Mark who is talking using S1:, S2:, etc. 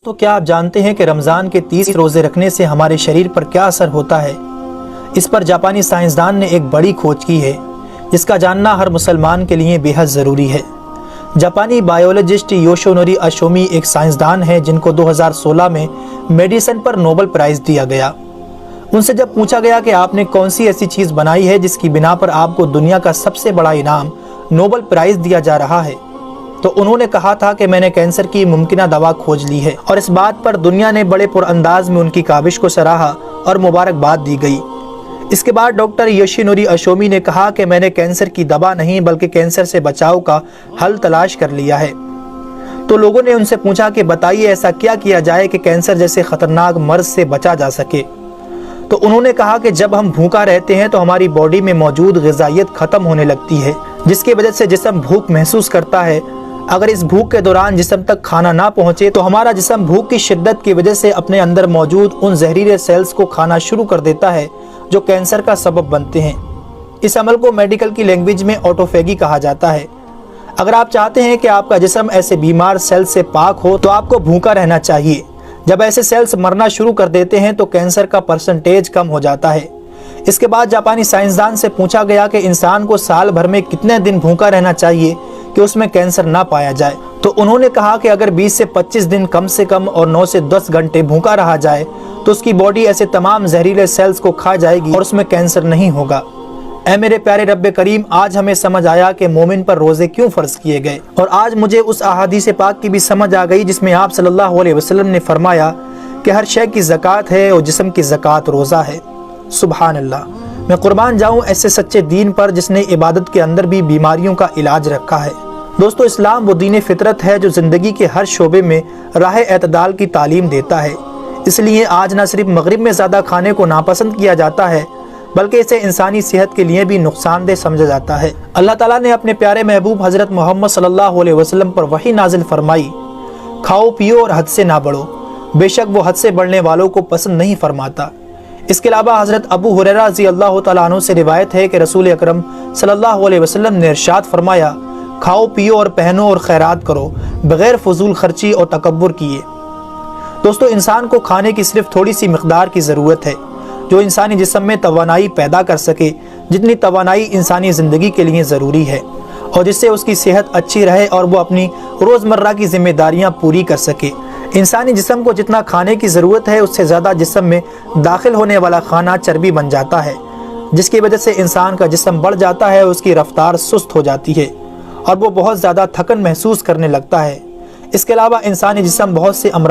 S1: تو کیا آپ جانتے ہیں کہ رمضان کے 30 روزے رکھنے سے ہمارے شریر پر کیا اثر ہوتا ہے؟ اس پر جاپانی سائنسدان نے ایک بڑی کھوج کی ہے جس کا جاننا ہر مسلمان کے لیے بے حد ضروری ہے۔ جاپانی بائیولوجسٹ یوشونوری اشومی ایک سائنسدان ہے جن کو 2016 میں میڈیسن پر نوبل پرائز دیا گیا۔ ان سے جب پوچھا گیا کہ آپ نے کون سی ایسی چیز بنائی ہے جس کی بنا پر آپ کو دنیا کا سب سے بڑا انعام نوبل پرائز دیا جا رہا ہے، تو انہوں نے کہا تھا کہ میں نے کینسر کی ممکنہ دوا کھوج لی ہے، اور اس بات پر دنیا نے بڑے پر انداز میں ان کی کاوش کو سراہا اور مبارکباد دی گئی۔ اس کے بعد ڈاکٹر یوشینوری اشومی نے کہا کہ میں نے کینسر کی دوا نہیں بلکہ کینسر سے بچاؤ کا حل تلاش کر لیا ہے۔ تو لوگوں نے ان سے پوچھا کہ بتائیے ایسا کیا جائے کہ کینسر جیسے خطرناک مرض سے بچا جا سکے؟ تو انہوں نے کہا کہ جب ہم بھوکا رہتے ہیں تو ہماری باڈی میں موجود غذائیت ختم ہونے لگتی ہے، جس کی وجہ سے جسم بھوک محسوس کرتا ہے۔ اگر اس بھوک کے دوران جسم تک کھانا نہ پہنچے تو ہمارا جسم بھوک کی شدت کی وجہ سے اپنے اندر موجود ان زہریلے سیلز کو کھانا شروع کر دیتا ہے جو کینسر کا سبب بنتے ہیں۔ اس عمل کو میڈیکل کی لینگویج میں آٹوفیگی کہا جاتا ہے۔ اگر آپ چاہتے ہیں کہ آپ کا جسم ایسے بیمار سیل سے پاک ہو تو آپ کو بھوکا رہنا چاہیے۔ جب ایسے سیلز مرنا شروع کر دیتے ہیں تو کینسر کا پرسنٹیج کم ہو جاتا ہے۔ اس کے بعد جاپانی سائنسدان سے پوچھا گیا کہ انسان کو سال بھر میں کتنے دن بھوکا رہنا چاہیے کہ اس میں کینسر نہ پایا جائے؟ تو انہوں نے کہا کہ اگر 20 سے 25 دن کم سے کم اور 9 سے 10 گھنٹے بھوکا رہا جائے تو اس کی باڈی ایسے تمام زہریلے سیلز کو کھا جائے گی اور اس میں کینسر نہیں ہوگا۔ اے میرے پیارے رب کریم، آج ہمیں سمجھ آیا کہ مومن پر روزے کیوں فرض کیے گئے، اور آج مجھے اس احادیث پاک کی بھی سمجھ آ گئی جس میں آپ صلی اللہ علیہ وسلم نے فرمایا کہ ہر شے کی زکوٰۃ ہے اور جسم کی زکوٰۃ روزہ ہے۔ سبحان اللہ! میں قربان جاؤں ایسے سچے دین پر جس نے عبادت کے اندر بھی بیماریوں کا علاج رکھا ہے۔ دوستو، اسلام وہ دین فطرت ہے جو زندگی کے ہر شعبے میں راہ اعتدال کی تعلیم دیتا ہے۔ اس لیے آج نہ صرف مغرب میں زیادہ کھانے کو ناپسند کیا جاتا ہے بلکہ اسے انسانی صحت کے لیے بھی نقصان دہ سمجھا جاتا ہے۔ اللہ تعالیٰ نے اپنے پیارے محبوب حضرت محمد صلی اللہ علیہ وسلم پر وحی نازل فرمائی، کھاؤ پیو اور حد سے نہ بڑھو، بے شک وہ حد سے بڑھنے والوں کو پسند نہیں فرماتا۔ اس کے علاوہ حضرت ابو ہریرہ رضی اللہ تعالیٰ عنہ سے روایت ہے کہ رسول اکرم صلی اللہ علیہ وسلم نے ارشاد فرمایا، کھاؤ پیو اور پہنو اور خیرات کرو بغیر فضول خرچی اور تکبر کیے۔ دوستو، انسان کو کھانے کی صرف تھوڑی سی مقدار کی ضرورت ہے جو انسانی جسم میں توانائی پیدا کر سکے، جتنی توانائی انسانی زندگی کے لیے ضروری ہے، اور جس سے اس کی صحت اچھی رہے اور وہ اپنی روزمرہ کی ذمہ داریاں پوری کر سکے۔ انسانی جسم کو جتنا کھانے کی ضرورت ہے اس سے زیادہ جسم میں داخل ہونے والا کھانا چربی بن جاتا ہے، جس کی وجہ سے انسان کا جسم بڑھ جاتا ہے، اس کی رفتار سست ہو جاتی ہے اور وہ بہت زیادہ تھکن محسوس کرنے لگتا ہے۔ اس کے علاوہ انسانی جسم بہت سے امراض